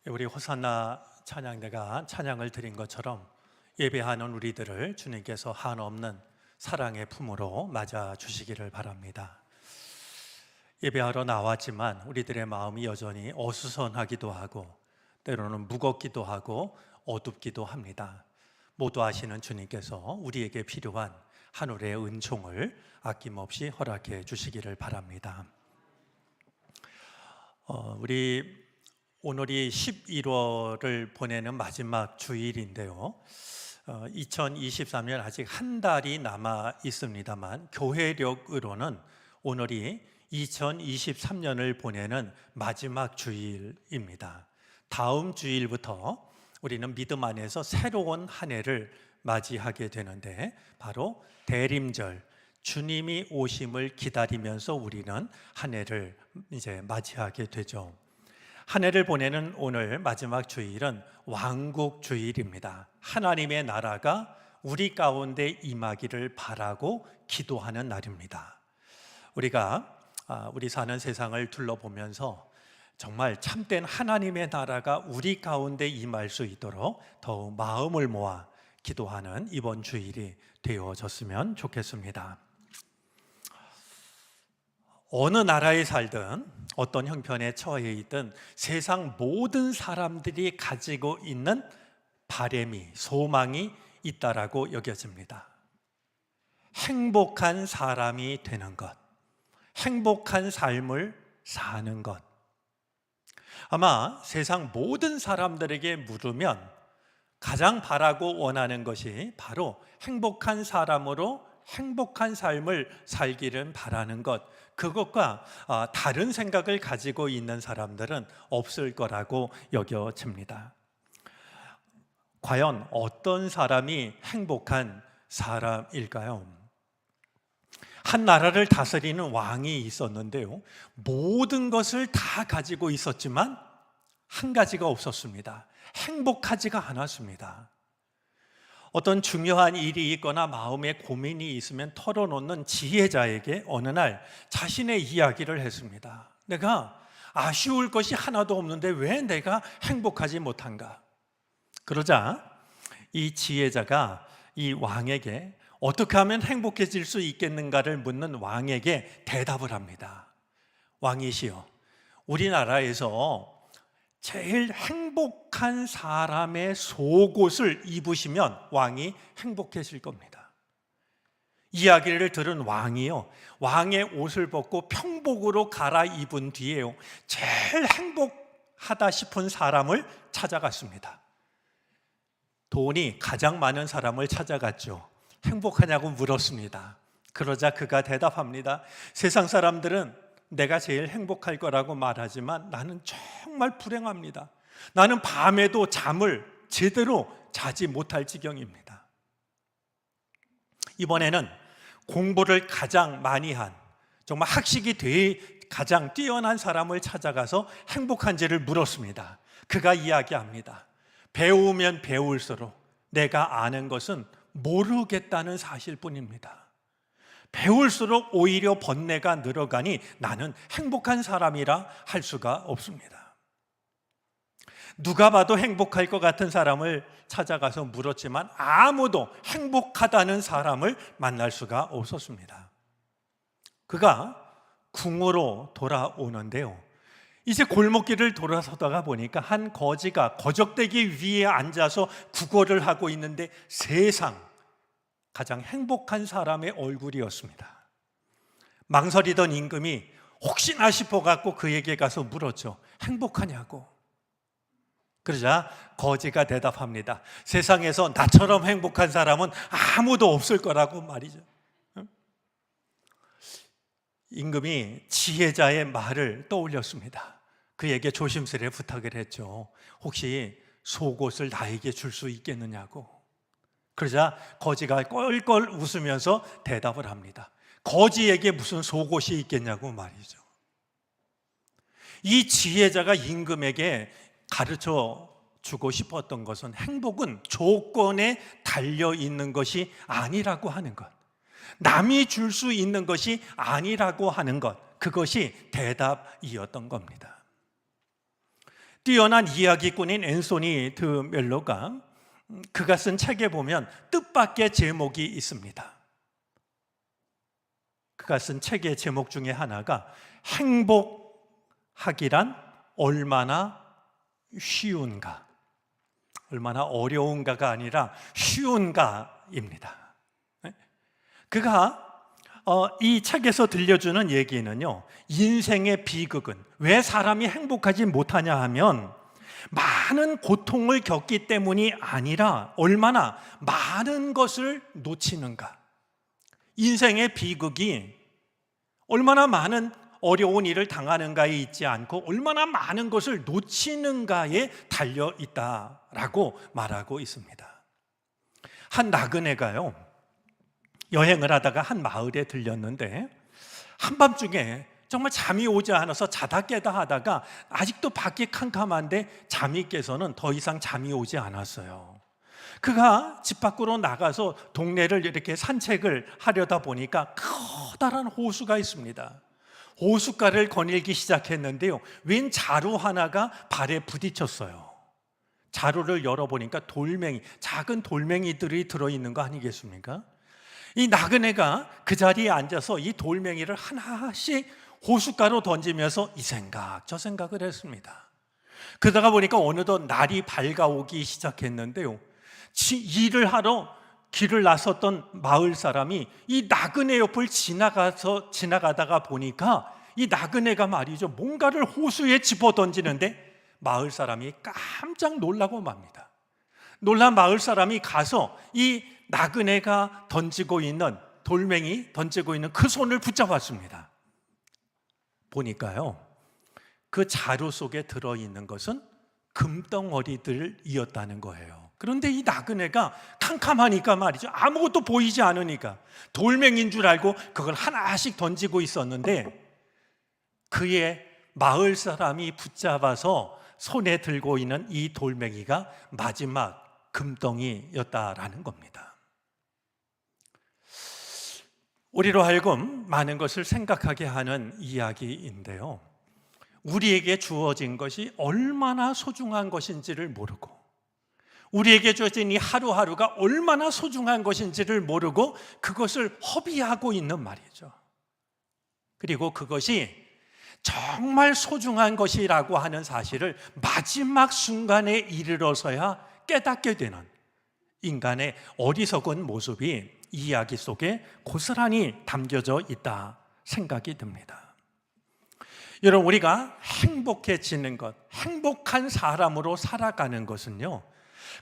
우리 호산나 찬양대가 찬양을 드린 것처럼 예배하는 우리들을 주님께서 한없는 사랑의 품으로 맞아 주시기를 바랍니다. 예배하러 나왔지만 우리들의 마음이 여전히 어수선하기도 하고 때로는 무겁기도 하고 어둡기도 합니다. 모두 아시는 주님께서 우리에게 필요한 하늘의 은총을 아낌없이 허락해 주시기를 바랍니다. 우리 오늘이 11월을 보내는 마지막 주일인데요. 2023년 아직 한 달이 남아 있습니다만 교회력으로는 오늘이 2023년을 보내는 마지막 주일입니다. 다음 주일부터 우리는 믿음 안에서 새로운 한 해를 맞이하게 되는데 바로 대림절, 주님이 오심을 기다리면서 우리는 한 해를 이제 맞이하게 되죠. 한 해를 보내는 오늘 마지막 주일은 왕국 주일입니다. 하나님의 나라가 우리 가운데 임하기를 바라고 기도하는 날입니다. 우리 사는 세상을 둘러보면서 정말 참된 하나님의 나라가 우리 가운데 임할 수 있도록 더욱 마음을 모아 기도하는 이번 주일이 되어졌으면 좋겠습니다. 어느 나라에 살든 어떤 형편에 처해 있든 세상 모든 사람들이 가지고 있는 바램이, 소망이 있다라고 여겨집니다. 행복한 사람이 되는 것, 행복한 삶을 사는 것. 아마 세상 모든 사람들에게 물으면 가장 바라고 원하는 것이 바로 행복한 사람으로 행복한 삶을 살기를 바라는 것, 그것과 다른 생각을 가지고 있는 사람들은 없을 거라고 여겨집니다. 과연 어떤 사람이 행복한 사람일까요? 한 나라를 다스리는 왕이 있었는데요, 모든 것을 다 가지고 있었지만 한 가지가 없었습니다. 행복하지가 않았습니다. 어떤 중요한 일이 있거나 마음에 고민이 있으면 털어놓는 지혜자에게 어느 날 자신의 이야기를 했습니다. 내가 아쉬울 것이 하나도 없는데 왜 내가 행복하지 못한가? 그러자 이 지혜자가 이 왕에게 어떻게 하면 행복해질 수 있겠는가를 묻는 왕에게 대답을 합니다. 왕이시여, 우리나라에서 제일 행복한 사람의 속옷을 입으시면 왕이 행복해질 겁니다. 이야기를 들은 왕이요, 왕의 옷을 벗고 평복으로 갈아입은 뒤에요, 제일 행복하다 싶은 사람을 찾아갔습니다. 돈이 가장 많은 사람을 찾아갔죠. 행복하냐고 물었습니다. 그러자 그가 대답합니다. 세상 사람들은 내가 제일 행복할 거라고 말하지만 나는 정말 불행합니다. 나는 밤에도 잠을 제대로 자지 못할 지경입니다. 이번에는 공부를 가장 많이 한, 정말 학식이 가장 뛰어난 사람을 찾아가서 행복한지를 물었습니다. 그가 이야기합니다. 배우면 배울수록 내가 아는 것은 모르겠다는 사실뿐입니다. 배울수록 오히려 번뇌가 늘어가니 나는 행복한 사람이라 할 수가 없습니다. 누가 봐도 행복할 것 같은 사람을 찾아가서 물었지만 아무도 행복하다는 사람을 만날 수가 없었습니다. 그가 궁으로 돌아오는데요, 이제 골목길을 돌아서다가 보니까 한 거지가 거적대기 위에 앉아서 구걸을 하고 있는데 세상 가장 행복한 사람의 얼굴이었습니다. 망설이던 임금이 혹시나 싶어갖고 그에게 가서 물었죠. 행복하냐고. 그러자 거지가 대답합니다. 세상에서 나처럼 행복한 사람은 아무도 없을 거라고 말이죠. 임금이 지혜자의 말을 떠올렸습니다. 그에게 조심스레 부탁을 했죠. 혹시 속옷을 나에게 줄 수 있겠느냐고. 그러자 거지가 껄껄 웃으면서 대답을 합니다. 거지에게 무슨 속옷이 있겠냐고 말이죠. 이 지혜자가 임금에게 가르쳐 주고 싶었던 것은 행복은 조건에 달려 있는 것이 아니라고 하는 것, 남이 줄 수 있는 것이 아니라고 하는 것, 그것이 대답이었던 겁니다. 뛰어난 이야기꾼인 앤소니 드 멜로가 그가 쓴 책에 보면 뜻밖의 제목이 있습니다. 그가 쓴 책의 제목 중에 하나가 행복하기란 얼마나 쉬운가, 얼마나 어려운가가 아니라 쉬운가입니다. 그가 이 책에서 들려주는 얘기는요, 인생의 비극은 왜 사람이 행복하지 못하냐 하면 많은 고통을 겪기 때문이 아니라 얼마나 많은 것을 놓치는가. 인생의 비극이 얼마나 많은 어려운 일을 당하는가에 있지 않고 얼마나 많은 것을 놓치는가에 달려 있다라고 말하고 있습니다. 한 나그네가요, 여행을 하다가 한 마을에 들렸는데 한밤중에 정말 잠이 오지 않아서 자다 깨다 하다가 아직도 밖이 캄캄한데 잠이 깨서는 더 이상 잠이 오지 않았어요. 그가 집 밖으로 나가서 동네를 이렇게 산책을 하려다 보니까 커다란 호수가 있습니다. 호숫가를 거닐기 시작했는데요, 웬 자루 하나가 발에 부딪혔어요. 자루를 열어보니까 작은 돌멩이들이 들어있는 거 아니겠습니까? 이 나그네가 그 자리에 앉아서 이 돌멩이를 하나씩 호숫가로 던지면서 이 생각 저 생각을 했습니다. 그러다가 보니까 어느덧 날이 밝아오기 시작했는데요, 일을 하러 길을 나섰던 마을 사람이 이 나그네 옆을 지나가다가 보니까 이 나그네가 말이죠, 뭔가를 호수에 집어 던지는데 마을 사람이 깜짝 놀라고 맙니다. 놀란 마을 사람이 가서 이 나그네가 던지고 있는 돌멩이 던지고 있는 그 손을 붙잡았습니다. 보니까요, 그 자루 속에 들어있는 것은 금덩어리들이었다는 거예요. 그런데 이 나그네가 캄캄하니까 말이죠, 아무것도 보이지 않으니까 돌멩이인 줄 알고 그걸 하나씩 던지고 있었는데 그의 마을 사람이 붙잡아서 손에 들고 있는 이 돌멩이가 마지막 금덩이였다라는 겁니다. 우리로 하여금 많은 것을 생각하게 하는 이야기인데요, 우리에게 주어진 것이 얼마나 소중한 것인지를 모르고 우리에게 주어진 이 하루하루가 얼마나 소중한 것인지를 모르고 그것을 허비하고 있는 말이죠. 그리고 그것이 정말 소중한 것이라고 하는 사실을 마지막 순간에 이르러서야 깨닫게 되는 인간의 어리석은 모습이 이 이야기 속에 고스란히 담겨져 있다 생각이 듭니다. 여러분, 우리가 행복해지는 것, 행복한 사람으로 살아가는 것은요,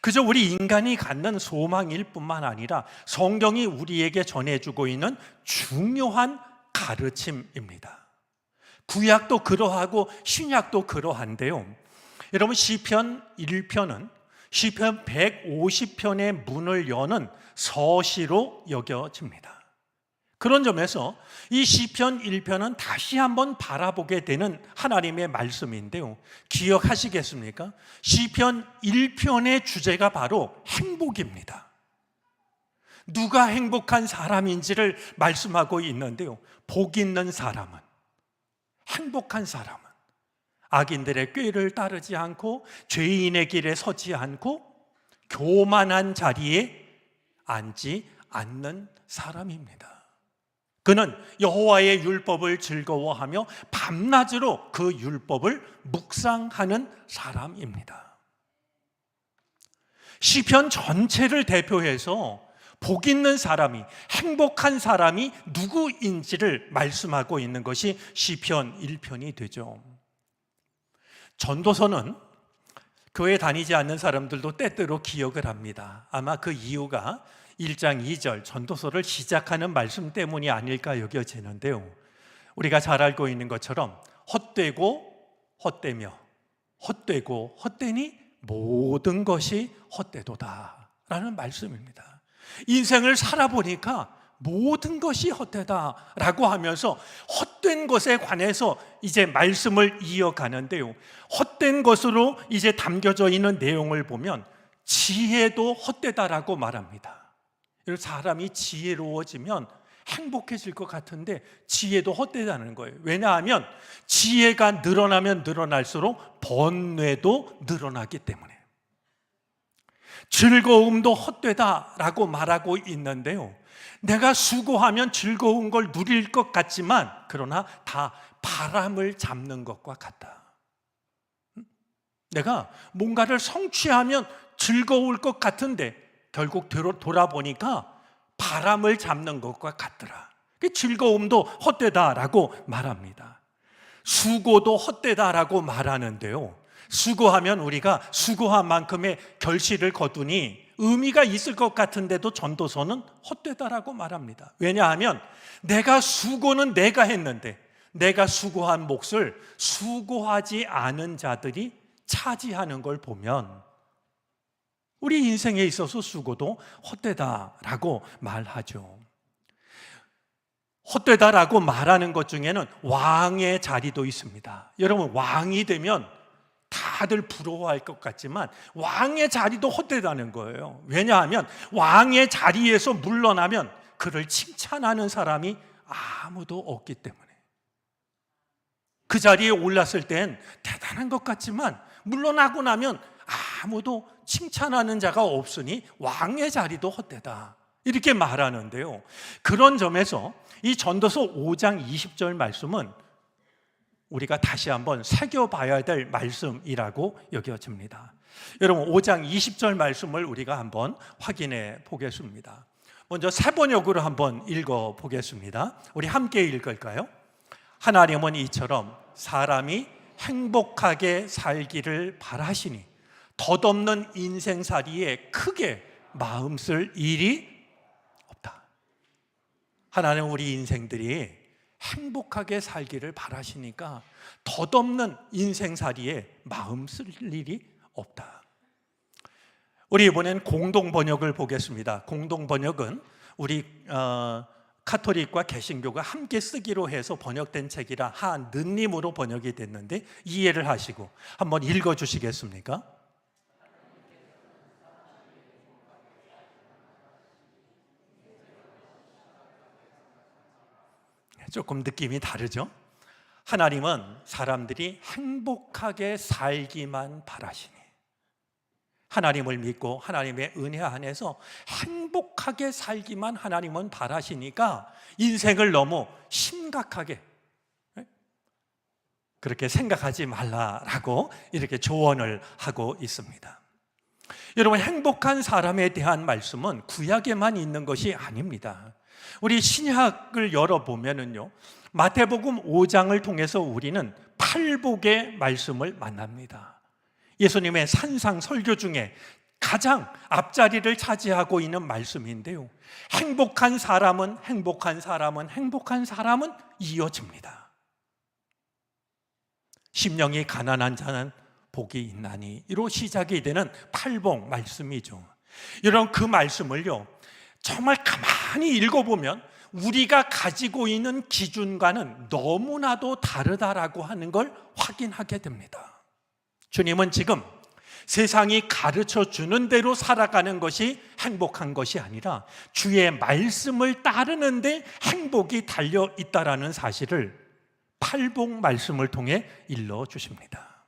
그저 우리 인간이 갖는 소망일 뿐만 아니라 성경이 우리에게 전해주고 있는 중요한 가르침입니다. 구약도 그러하고 신약도 그러한데요, 여러분, 시편 1편은 시편 150편의 문을 여는 서시로 여겨집니다. 그런 점에서 이 시편 1편은 다시 한번 바라보게 되는 하나님의 말씀인데요, 기억하시겠습니까? 시편 1편의 주제가 바로 행복입니다. 누가 행복한 사람인지를 말씀하고 있는데요, 복 있는 사람은, 행복한 사람은 악인들의 꾀를 따르지 않고 죄인의 길에 서지 않고 교만한 자리에 앉지 않는 사람입니다. 그는 여호와의 율법을 즐거워하며 밤낮으로 그 율법을 묵상하는 사람입니다. 시편 전체를 대표해서 복 있는 사람이, 행복한 사람이 누구인지를 말씀하고 있는 것이 시편 1편이 되죠. 전도서는 교회 다니지 않는 사람들도 때때로 기억을 합니다. 아마 그 이유가 1장 2절 전도서를 시작하는 말씀 때문이 아닐까 여겨지는데요, 우리가 잘 알고 있는 것처럼 헛되고 헛되며 헛되고 헛되니 모든 것이 헛되도다 라는 말씀입니다. 인생을 살아보니까 모든 것이 헛되다라고 하면서 헛된 것에 관해서 이제 말씀을 이어가는데요, 헛된 것으로 이제 담겨져 있는 내용을 보면 지혜도 헛되다라고 말합니다. 사람이 지혜로워지면 행복해질 것 같은데 지혜도 헛되다는 거예요. 왜냐하면 지혜가 늘어나면 늘어날수록 번뇌도 늘어나기 때문에. 즐거움도 헛되다라고 말하고 있는데요, 내가 수고하면 즐거운 걸 누릴 것 같지만 그러나 다 바람을 잡는 것과 같다. 내가 뭔가를 성취하면 즐거울 것 같은데 결국 돌아보니까 바람을 잡는 것과 같더라. 즐거움도 헛되다라고 말합니다. 수고도 헛되다라고 말하는데요, 수고하면 우리가 수고한 만큼의 결실을 거두니 의미가 있을 것 같은데도 전도서는 헛되다라고 말합니다. 왜냐하면 내가 수고는 내가 했는데 내가 수고한 몫을 수고하지 않은 자들이 차지하는 걸 보면 우리 인생에 있어서 수고도 헛되다라고 말하죠. 헛되다라고 말하는 것 중에는 왕의 자리도 있습니다. 여러분, 왕이 되면 다들 부러워할 것 같지만 왕의 자리도 헛되다는 거예요. 왜냐하면 왕의 자리에서 물러나면 그를 칭찬하는 사람이 아무도 없기 때문에. 그 자리에 올랐을 땐 대단한 것 같지만 물러나고 나면 아무도 칭찬하는 자가 없으니 왕의 자리도 헛되다, 이렇게 말하는데요, 그런 점에서 이 전도서 5장 20절 말씀은 우리가 다시 한번 새겨봐야 될 말씀이라고 여겨집니다. 여러분, 5장 20절 말씀을 우리가 한번 확인해 보겠습니다. 먼저 새번역으로 한번 읽어보겠습니다. 우리 함께 읽을까요? 하나님은 이처럼 사람이 행복하게 살기를 바라시니 덧없는 인생살이에 크게 마음 쓸 일이 없다. 하나님은 우리 인생들이 행복하게 살기를 바라시니까 덧없는 인생살이에 마음 쓸 일이 없다. 우리 이번엔 공동번역을 보겠습니다. 공동번역은 우리 카톨릭과 개신교가 함께 쓰기로 해서 번역된 책이라 한느님으로 번역이 됐는데 이해를 하시고 한번 읽어주시겠습니까? 조금 느낌이 다르죠? 하나님은 사람들이 행복하게 살기만 바라시니, 하나님을 믿고 하나님의 은혜 안에서 행복하게 살기만 하나님은 바라시니까 인생을 너무 심각하게 그렇게 생각하지 말라라고 이렇게 조언을 하고 있습니다. 여러분, 행복한 사람에 대한 말씀은 구약에만 있는 것이 아닙니다. 우리 신약을 열어보면은요, 마태복음 5장을 통해서 우리는 팔복의 말씀을 만납니다. 예수님의 산상 설교 중에 가장 앞자리를 차지하고 있는 말씀인데요, 행복한 사람은 이어집니다. 심령이 가난한 자는 복이 있나니, 이로 시작이 되는 팔복 말씀이죠. 여러분, 그 말씀을요 정말 가만히 읽어보면 우리가 가지고 있는 기준과는 너무나도 다르다라고 하는 걸 확인하게 됩니다. 주님은 지금 세상이 가르쳐 주는 대로 살아가는 것이 행복한 것이 아니라 주의 말씀을 따르는데 행복이 달려 있다라는 사실을 팔복 말씀을 통해 일러 주십니다.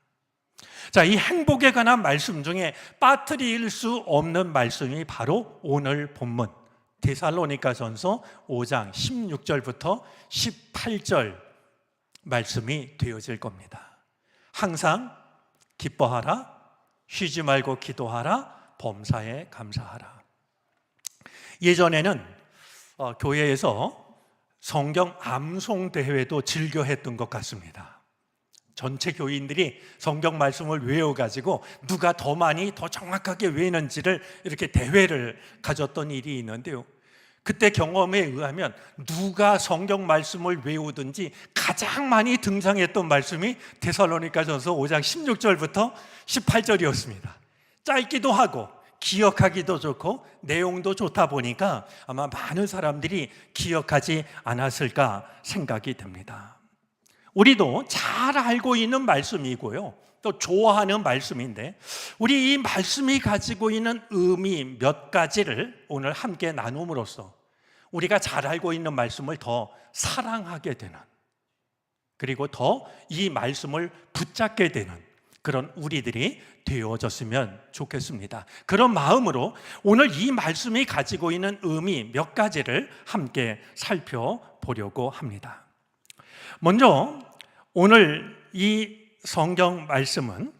자, 이 행복에 관한 말씀 중에 빠뜨릴 수 없는 말씀이 바로 오늘 본문 데살로니가전서 5장 16절부터 18절 말씀이 되어질 겁니다. 항상 기뻐하라, 쉬지 말고 기도하라, 범사에 감사하라. 예전에는 교회에서 성경 암송 대회도 즐겨 했던 것 같습니다. 전체 교인들이 성경 말씀을 외워가지고 누가 더 많이 더 정확하게 외우는지를 이렇게 대회를 가졌던 일이 있는데요, 그때 경험에 의하면 누가 성경 말씀을 외우든지 가장 많이 등장했던 말씀이 데살로니가전서 5장 16절부터 18절이었습니다. 짧기도 하고 기억하기도 좋고 내용도 좋다 보니까 아마 많은 사람들이 기억하지 않았을까 생각이 됩니다. 우리도 잘 알고 있는 말씀이고요, 또 좋아하는 말씀인데 우리 이 말씀이 가지고 있는 의미 몇 가지를 오늘 함께 나눔으로써 우리가 잘 알고 있는 말씀을 더 사랑하게 되는, 그리고 더 이 말씀을 붙잡게 되는 그런 우리들이 되어졌으면 좋겠습니다. 그런 마음으로 오늘 이 말씀이 가지고 있는 의미 몇 가지를 함께 살펴보려고 합니다. 먼저 오늘 이 성경 말씀은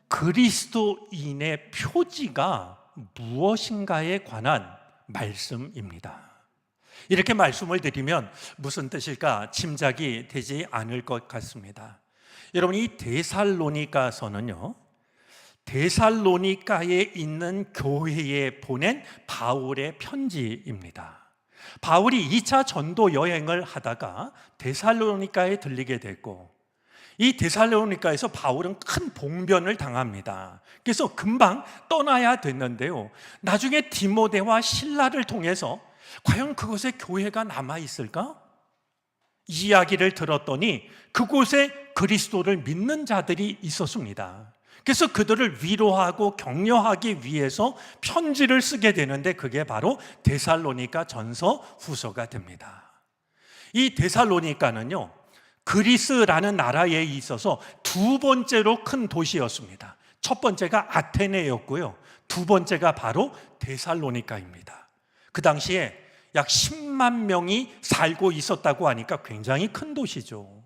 그리스도인의 표지가 무엇인가에 관한 말씀입니다. 이렇게 말씀을 드리면 무슨 뜻일까 짐작이 되지 않을 것 같습니다. 여러분, 이 데살로니가서는요, 데살로니가에 있는 교회에 보낸 바울의 편지입니다. 바울이 2차 전도 여행을 하다가 데살로니가에 들리게 됐고, 이 데살로니가에서 바울은 큰 봉변을 당합니다. 그래서 금방 떠나야 됐는데요, 나중에 디모데와 실라를 통해서 과연 그곳에 교회가 남아있을까? 이야기를 들었더니 그곳에 그리스도를 믿는 자들이 있었습니다. 그래서 그들을 위로하고 격려하기 위해서 편지를 쓰게 되는데 그게 바로 데살로니가 전서 후서가 됩니다. 이 데살로니가는요, 그리스라는 나라에 있어서 두 번째로 큰 도시였습니다. 첫 번째가 아테네였고요, 두 번째가 바로 데살로니가입니다. 그 당시에 약 10만 명이 살고 있었다고 하니까 굉장히 큰 도시죠.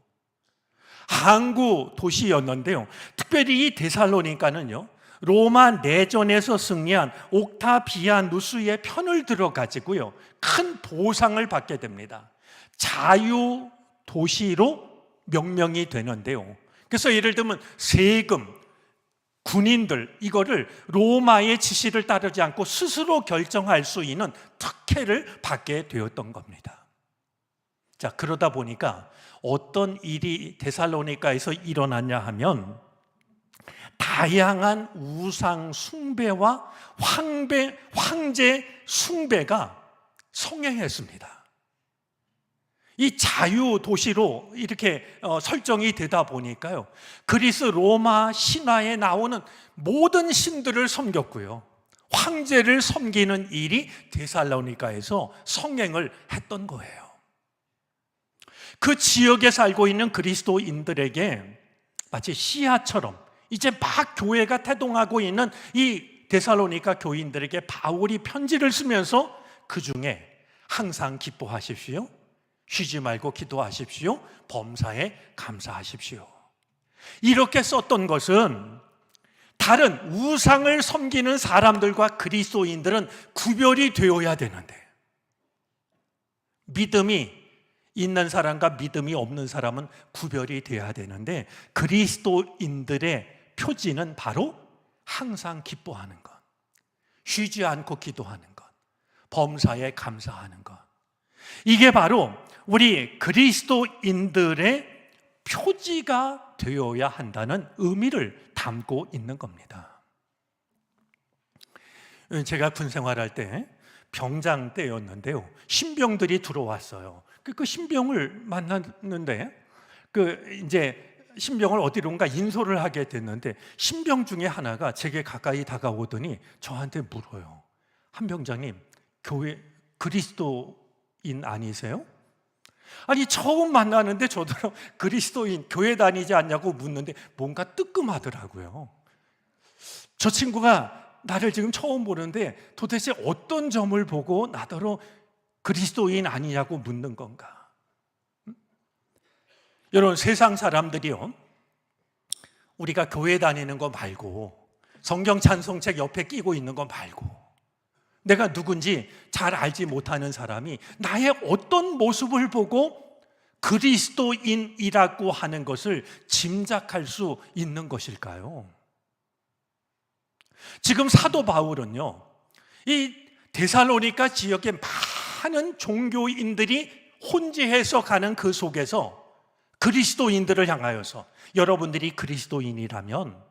항구 도시였는데요, 특별히 이 데살로니가는요, 로마 내전에서 승리한 옥타비아누스의 편을 들어가지고요, 큰 보상을 받게 됩니다. 자유 도시로 명명이 되는데요, 그래서 예를 들면 세금, 군인들, 이거를 로마의 지시를 따르지 않고 스스로 결정할 수 있는 특혜를 받게 되었던 겁니다. 자, 그러다 보니까 어떤 일이 데살로니가에서 일어났냐 하면 다양한 우상 숭배와 황제 숭배가 성행했습니다. 이 자유 도시로 이렇게 설정이 되다 보니까요, 그리스 로마 신화에 나오는 모든 신들을 섬겼고요, 황제를 섬기는 일이 데살로니가에서 성행을 했던 거예요. 그 지역에 살고 있는 그리스도인들에게 마치 씨앗처럼 이제 막 교회가 태동하고 있는 이 데살로니가 교인들에게 바울이 편지를 쓰면서 그 중에 항상 기뻐하십시오, 쉬지 말고 기도하십시오, 범사에 감사하십시오, 이렇게 썼던 것은 다른 우상을 섬기는 사람들과 그리스도인들은 구별이 되어야 되는데, 믿음이 있는 사람과 믿음이 없는 사람은 구별이 되어야 되는데, 그리스도인들의 표지는 바로 항상 기뻐하는 것, 쉬지 않고 기도하는 것, 범사에 감사하는 것, 이게 바로 우리 그리스도인들의 표지가 되어야 한다는 의미를 담고 있는 겁니다. 제가 군 생활할 때 병장 때였는데요, 신병들이 들어왔어요. 그 신병을 만났는데 이제 신병을 어디론가 인솔을 하게 됐는데, 신병 중에 하나가 제게 가까이 다가오더니 저한테 물어요. 한 병장님, 교회 그리스도인 아니세요? 아니, 처음 만나는데 저도 그리스도인, 교회 다니지 않냐고 묻는데 뭔가 뜨끔하더라고요. 저 친구가 나를 지금 처음 보는데 도대체 어떤 점을 보고 나더러 그리스도인 아니냐고 묻는 건가? 여러분, 세상 사람들이요, 우리가 교회 다니는 거 말고, 성경 찬송책 옆에 끼고 있는 거 말고, 내가 누군지 잘 알지 못하는 사람이 나의 어떤 모습을 보고 그리스도인이라고 하는 것을 짐작할 수 있는 것일까요? 지금 사도 바울은요, 이 데살로니가 지역에 많은 종교인들이 혼재해서 가는 그 속에서 그리스도인들을 향하여서 여러분들이 그리스도인이라면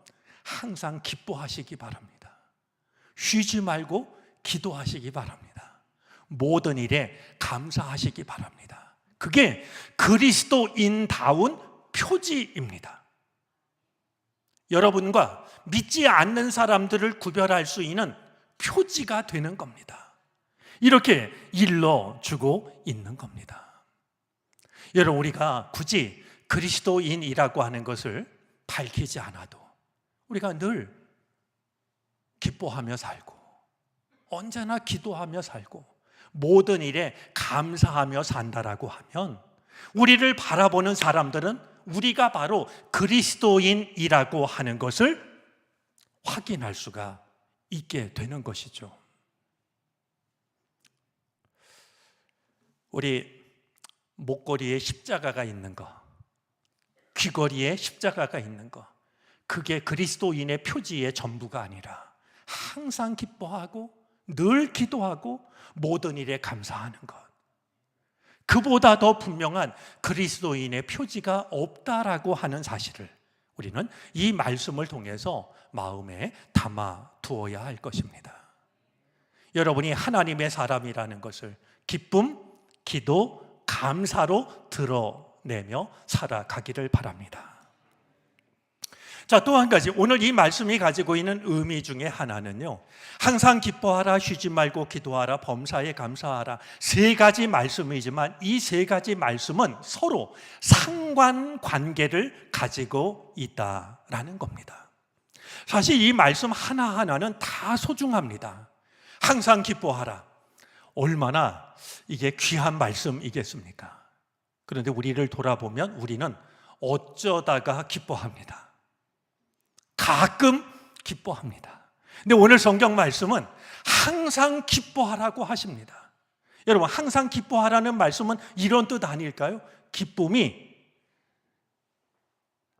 항상 기뻐하시기 바랍니다. 쉬지 말고 기도하시기 바랍니다. 모든 일에 감사하시기 바랍니다. 그게 그리스도인다운 표지입니다. 여러분과 믿지 않는 사람들을 구별할 수 있는 표지가 되는 겁니다. 이렇게 일러주고 있는 겁니다. 여러분, 우리가 굳이 그리스도인이라고 하는 것을 밝히지 않아도 우리가 늘 기뻐하며 살고 언제나 기도하며 살고 모든 일에 감사하며 산다라고 하면 우리를 바라보는 사람들은 우리가 바로 그리스도인이라고 하는 것을 확인할 수가 있게 되는 것이죠. 우리 목걸이에 십자가가 있는 거, 귀걸이에 십자가가 있는 거, 그게 그리스도인의 표지의 전부가 아니라 항상 기뻐하고 늘 기도하고 모든 일에 감사하는 것, 그보다 더 분명한 그리스도인의 표지가 없다라고 하는 사실을 우리는 이 말씀을 통해서 마음에 담아 두어야 할 것입니다. 여러분이 하나님의 사람이라는 것을 기쁨, 기도, 감사로 드러내며 살아가기를 바랍니다. 자, 또 한 가지, 오늘 이 말씀이 가지고 있는 의미 중에 하나는요, 항상 기뻐하라, 쉬지 말고 기도하라, 범사에 감사하라, 세 가지 말씀이지만 이 세 가지 말씀은 서로 상관관계를 가지고 있다라는 겁니다. 사실 이 말씀 하나하나는 다 소중합니다. 항상 기뻐하라, 얼마나 이게 귀한 말씀이겠습니까? 그런데 우리를 돌아보면 우리는 어쩌다가 기뻐합니다. 가끔 기뻐합니다. 근데 오늘 성경 말씀은 항상 기뻐하라고 하십니다. 여러분, 항상 기뻐하라는 말씀은 이런 뜻 아닐까요? 기쁨이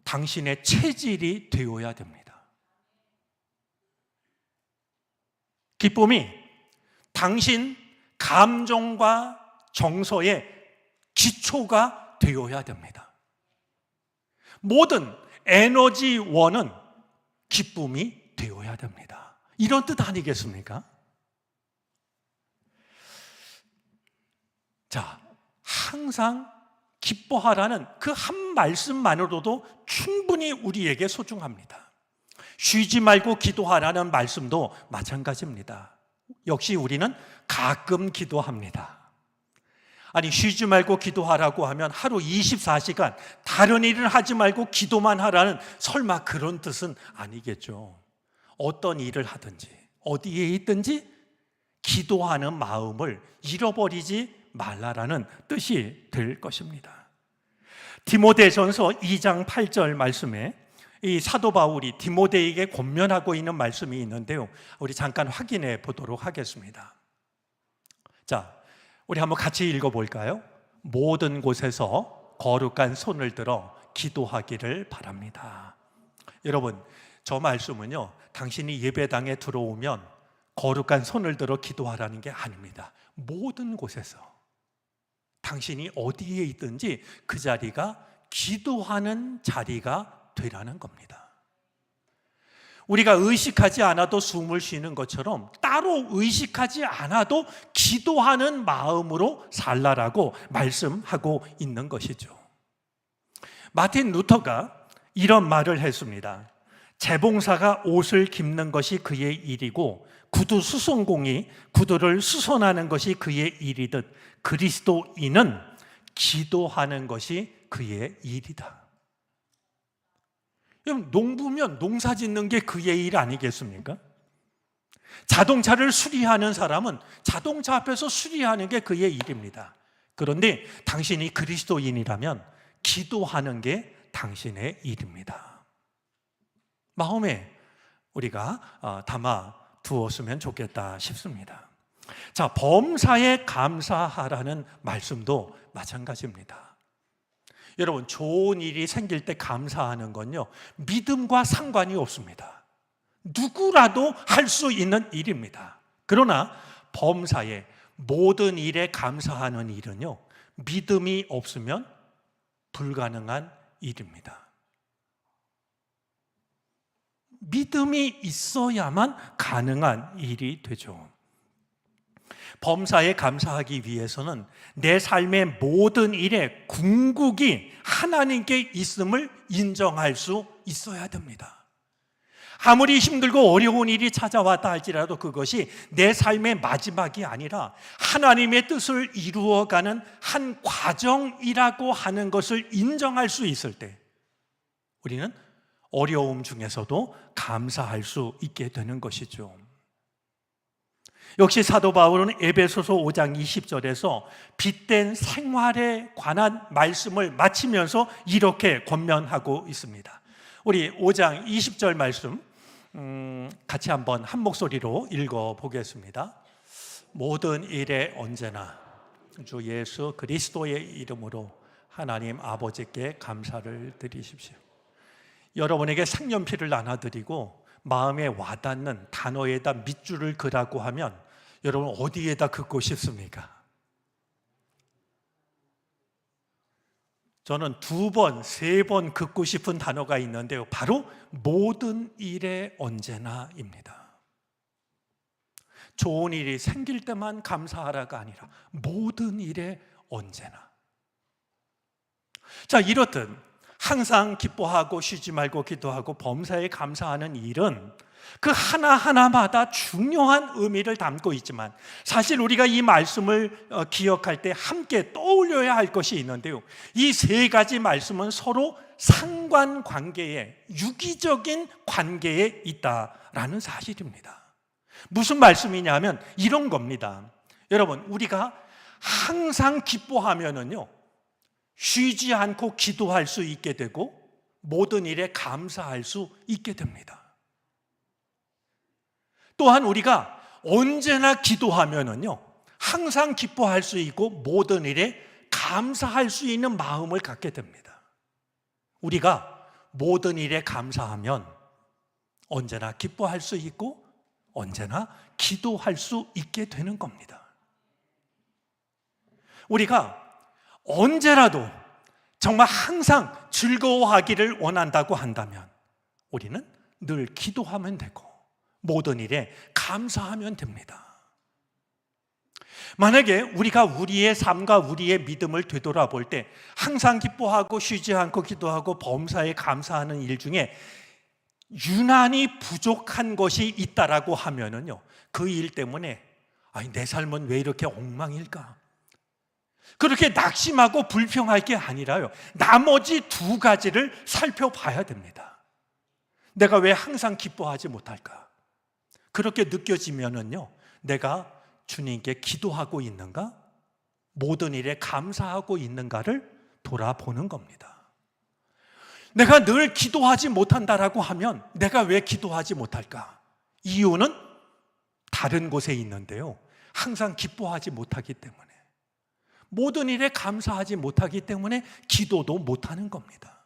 당신의 체질이 되어야 됩니다. 기쁨이 당신 감정과 정서의 기초가 되어야 됩니다. 모든 에너지원은 기쁨이 되어야 됩니다. 이런 뜻 아니겠습니까? 자, 항상 기뻐하라는 그 한 말씀만으로도 충분히 우리에게 소중합니다. 쉬지 말고 기도하라는 말씀도 마찬가지입니다. 역시 우리는 가끔 기도합니다. 아니, 쉬지 말고 기도하라고 하면 하루 24시간 다른 일을 하지 말고 기도만 하라는 설마 그런 뜻은 아니겠죠. 어떤 일을 하든지 어디에 있든지 기도하는 마음을 잃어버리지 말라라는 뜻이 될 것입니다. 디모데전서 2장 8절 말씀에 이 사도 바울이 디모데에게 권면하고 있는 말씀이 있는데요, 우리 잠깐 확인해 보도록 하겠습니다. 자, 우리 한번 같이 읽어볼까요? 모든 곳에서 거룩한 손을 들어 기도하기를 바랍니다. 여러분, 저 말씀은요, 당신이 예배당에 들어오면 거룩한 손을 들어 기도하라는 게 아닙니다. 모든 곳에서 당신이 어디에 있든지 그 자리가 기도하는 자리가 되라는 겁니다. 우리가 의식하지 않아도 숨을 쉬는 것처럼 따로 의식하지 않아도 기도하는 마음으로 살라라고 말씀하고 있는 것이죠. 마틴 루터가 이런 말을 했습니다. 재봉사가 옷을 깁는 것이 그의 일이고 구두 수선공이 구두를 수선하는 것이 그의 일이듯 그리스도인은 기도하는 것이 그의 일이다. 농부면 농사 짓는 게 그의 일 아니겠습니까? 자동차를 수리하는 사람은 자동차 앞에서 수리하는 게 그의 일입니다. 그런데 당신이 그리스도인이라면 기도하는 게 당신의 일입니다. 마음에 우리가 담아 두었으면 좋겠다 싶습니다. 자, 범사에 감사하라는 말씀도 마찬가지입니다. 여러분, 좋은 일이 생길 때 감사하는 건요, 믿음과 상관이 없습니다. 누구라도 할 수 있는 일입니다. 그러나 범사에 모든 일에 감사하는 일은요, 믿음이 없으면 불가능한 일입니다. 믿음이 있어야만 가능한 일이 되죠. 범사에 감사하기 위해서는 내 삶의 모든 일에 궁극이 하나님께 있음을 인정할 수 있어야 됩니다. 아무리 힘들고 어려운 일이 찾아왔다 할지라도 그것이 내 삶의 마지막이 아니라 하나님의 뜻을 이루어가는 한 과정이라고 하는 것을 인정할 수 있을 때 우리는 어려움 중에서도 감사할 수 있게 되는 것이죠. 역시 사도 바울은 에베소서 5장 20절에서 빛된 생활에 관한 말씀을 마치면서 이렇게 권면하고 있습니다. 우리 5장 20절 말씀 같이 한번 한 목소리로 읽어보겠습니다. 모든 일에 언제나 주 예수 그리스도의 이름으로 하나님 아버지께 감사를 드리십시오. 여러분에게 색연필을 나눠드리고 마음에 와닿는 단어에다 밑줄을 그라고 하면 여러분 어디에다 긋고 싶습니까? 저는 2번, 3번 긋고 싶은 단어가 있는데요. 바로 모든 일에 언제나입니다. 좋은 일이 생길 때만 감사하라가 아니라 모든 일에 언제나. 자, 이렇듯 항상 기뻐하고 쉬지 말고 기도하고 범사에 감사하는 일은 그 하나하나마다 중요한 의미를 담고 있지만 사실 우리가 이 말씀을 기억할 때 함께 떠올려야 할 것이 있는데요. 이 3가지 말씀은 서로 상관관계에, 유기적인 관계에 있다라는 사실입니다. 무슨 말씀이냐면 이런 겁니다. 여러분, 우리가 항상 기뻐하면은요, 쉬지 않고 기도할 수 있게 되고 모든 일에 감사할 수 있게 됩니다. 또한 우리가 언제나 기도하면은요, 항상 기뻐할 수 있고 모든 일에 감사할 수 있는 마음을 갖게 됩니다. 우리가 모든 일에 감사하면 언제나 기뻐할 수 있고 언제나 기도할 수 있게 되는 겁니다. 우리가 언제라도 정말 항상 즐거워하기를 원한다고 한다면 우리는 늘 기도하면 되고 모든 일에 감사하면 됩니다. 만약에 우리가 우리의 삶과 우리의 믿음을 되돌아볼 때 항상 기뻐하고 쉬지 않고 기도하고 범사에 감사하는 일 중에 유난히 부족한 것이 있다라고 하면은요, 그 일 때문에 내 삶은 왜 이렇게 엉망일까? 그렇게 낙심하고 불평할 게 아니라요, 나머지 2가지를 살펴봐야 됩니다. 내가 왜 항상 기뻐하지 못할까? 그렇게 느껴지면은요, 내가 주님께 기도하고 있는가? 모든 일에 감사하고 있는가를 돌아보는 겁니다. 내가 늘 기도하지 못한다라고 하면 내가 왜 기도하지 못할까? 이유는 다른 곳에 있는데요, 항상 기뻐하지 못하기 때문에, 모든 일에 감사하지 못하기 때문에 기도도 못하는 겁니다.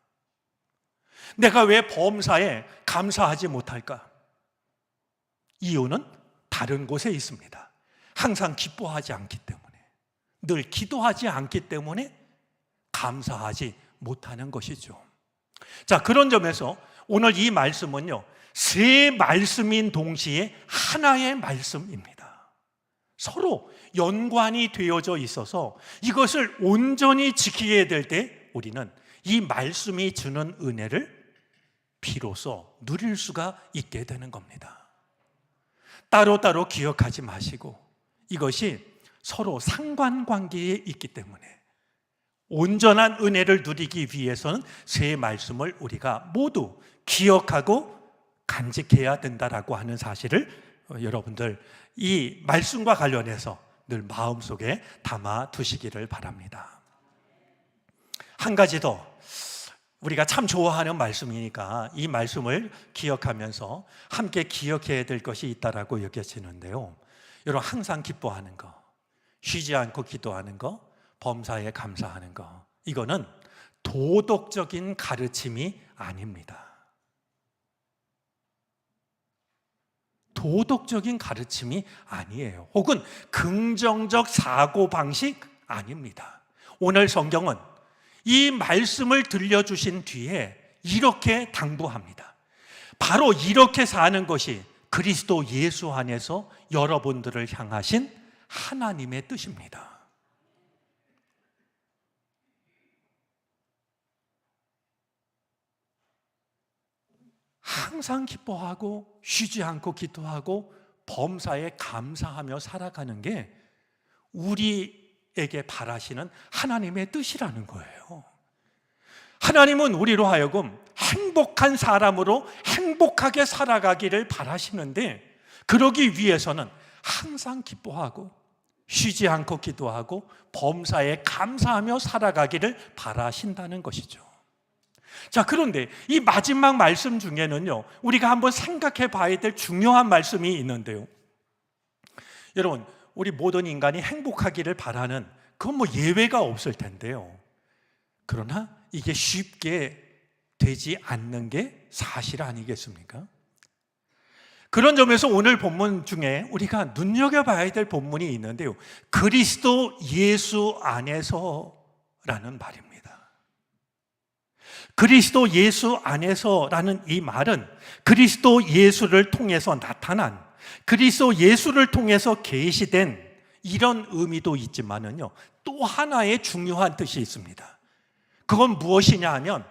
내가 왜 범사에 감사하지 못할까? 이유는 다른 곳에 있습니다. 항상 기뻐하지 않기 때문에, 늘 기도하지 않기 때문에 감사하지 못하는 것이죠. 자, 그런 점에서 오늘 이 말씀은요, 3 말씀인 동시에 하나의 말씀입니다. 서로 연관이 되어져 있어서 이것을 온전히 지키게 될 때 우리는 이 말씀이 주는 은혜를 비로소 누릴 수가 있게 되는 겁니다. 따로따로 기억하지 마시고 이것이 서로 상관관계에 있기 때문에 온전한 은혜를 누리기 위해서는 3 말씀을 우리가 모두 기억하고 간직해야 된다라고 하는 사실을 여러분들 이 말씀과 관련해서 늘 마음속에 담아 두시기를 바랍니다. 한 가지 더, 우리가 참 좋아하는 말씀이니까 이 말씀을 기억하면서 함께 기억해야 될 것이 있다라고 여겨지는데요, 여러분, 항상 기뻐하는 거, 쉬지 않고 기도하는 거, 범사에 감사하는 거, 이거는 도덕적인 가르침이 아닙니다. 도덕적인 가르침이 아니에요. 혹은 긍정적 사고방식 아닙니다. 오늘 성경은 이 말씀을 들려주신 뒤에 이렇게 당부합니다. 바로 이렇게 사는 것이 그리스도 예수 안에서 여러분들을 향하신 하나님의 뜻입니다. 항상 기뻐하고 쉬지 않고 기도하고 범사에 감사하며 살아가는 게 우리에게 바라시는 하나님의 뜻이라는 거예요. 하나님은 우리로 하여금 행복한 사람으로 행복하게 살아가기를 바라시는데, 그러기 위해서는 항상 기뻐하고 쉬지 않고 기도하고 범사에 감사하며 살아가기를 바라신다는 것이죠. 자, 그런데 이 마지막 말씀 중에는요, 우리가 한번 생각해 봐야 될 중요한 말씀이 있는데요. 여러분, 우리 모든 인간이 행복하기를 바라는, 그건 뭐 예외가 없을 텐데요. 그러나 이게 쉽게 되지 않는 게 사실 아니겠습니까? 그런 점에서 오늘 본문 중에 우리가 눈여겨봐야 될 본문이 있는데요. 그리스도 예수 안에서라는 말입니다. 그리스도 예수 안에서라는 이 말은 그리스도 예수를 통해서 나타난, 그리스도 예수를 통해서 계시된 이런 의미도 있지만은요, 또 하나의 중요한 뜻이 있습니다. 그건 무엇이냐 하면,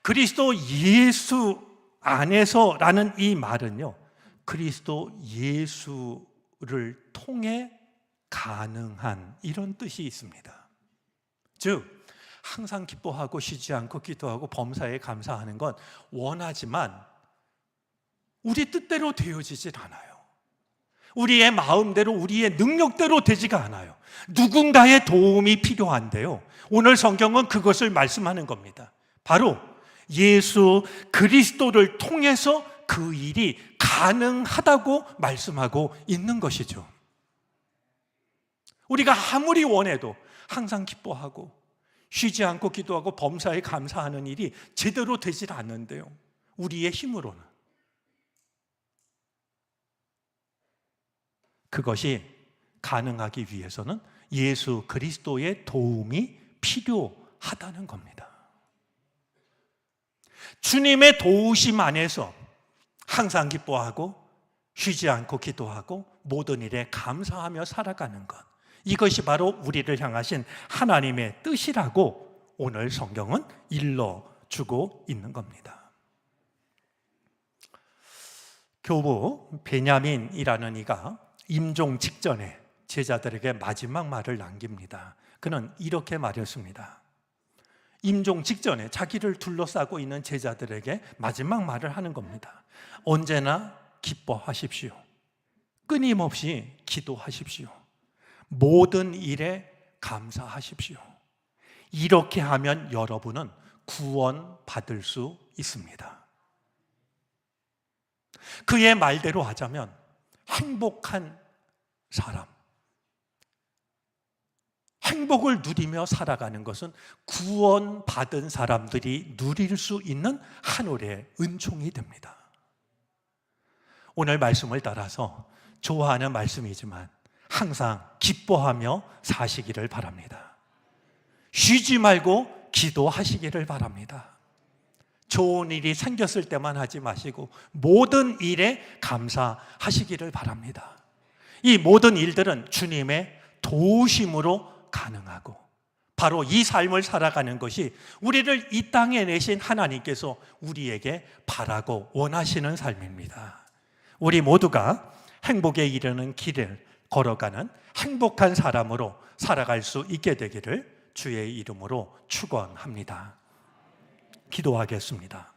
그리스도 예수 안에서라는 이 말은요, 그리스도 예수를 통해 가능한 이런 뜻이 있습니다. 즉, 항상 기뻐하고 쉬지 않고 기도하고 범사에 감사하는 건 원하지만 우리 뜻대로 되어지질 않아요. 우리의 마음대로, 우리의 능력대로 되지가 않아요. 누군가의 도움이 필요한데요, 오늘 성경은 그것을 말씀하는 겁니다. 바로 예수 그리스도를 통해서 그 일이 가능하다고 말씀하고 있는 것이죠. 우리가 아무리 원해도 항상 기뻐하고 쉬지 않고 기도하고 범사에 감사하는 일이 제대로 되질 않는데요, 우리의 힘으로는. 그것이 가능하기 위해서는 예수 그리스도의 도움이 필요하다는 겁니다. 주님의 도우심 안에서 항상 기뻐하고 쉬지 않고 기도하고 모든 일에 감사하며 살아가는 것, 이것이 바로 우리를 향하신 하나님의 뜻이라고 오늘 성경은 일러주고 있는 겁니다. 교부 베냐민이라는 이가 임종 직전에 제자들에게 마지막 말을 남깁니다. 그는 이렇게 말했습니다. 임종 직전에 자기를 둘러싸고 있는 제자들에게 마지막 말을 하는 겁니다. 언제나 기뻐하십시오. 끊임없이 기도하십시오. 모든 일에 감사하십시오. 이렇게 하면 여러분은 구원받을 수 있습니다. 그의 말대로 하자면 행복한 사람, 행복을 누리며 살아가는 것은 구원받은 사람들이 누릴 수 있는 하늘의 은총이 됩니다. 오늘 말씀을 따라서 좋아하는 말씀이지만 항상 기뻐하며 사시기를 바랍니다. 쉬지 말고 기도하시기를 바랍니다. 좋은 일이 생겼을 때만 하지 마시고 모든 일에 감사하시기를 바랍니다. 이 모든 일들은 주님의 도우심으로 가능하고, 바로 이 삶을 살아가는 것이 우리를 이 땅에 내신 하나님께서 우리에게 바라고 원하시는 삶입니다. 우리 모두가 행복에 이르는 길을 걸어가는 행복한 사람으로 살아갈 수 있게 되기를 주의 이름으로 축원합니다. 기도하겠습니다.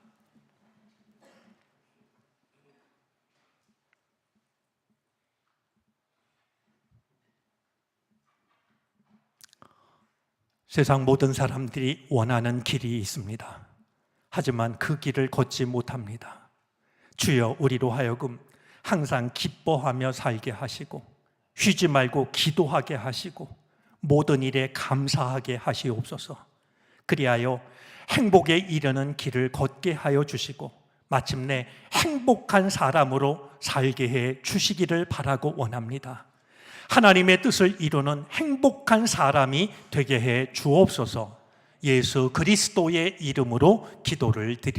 세상 모든 사람들이 원하는 길이 있습니다. 하지만 그 길을 걷지 못합니다. 주여, 우리로 하여금 항상 기뻐하며 살게 하시고 쉬지 말고 기도하게 하시고 모든 일에 감사하게 하시옵소서. 그리하여 행복에 이르는 길을 걷게 하여 주시고 마침내 행복한 사람으로 살게 해 주시기를 바라고 원합니다. 하나님의 뜻을 이루는 행복한 사람이 되게 해 주옵소서. 예수 그리스도의 이름으로 기도를 드립니다.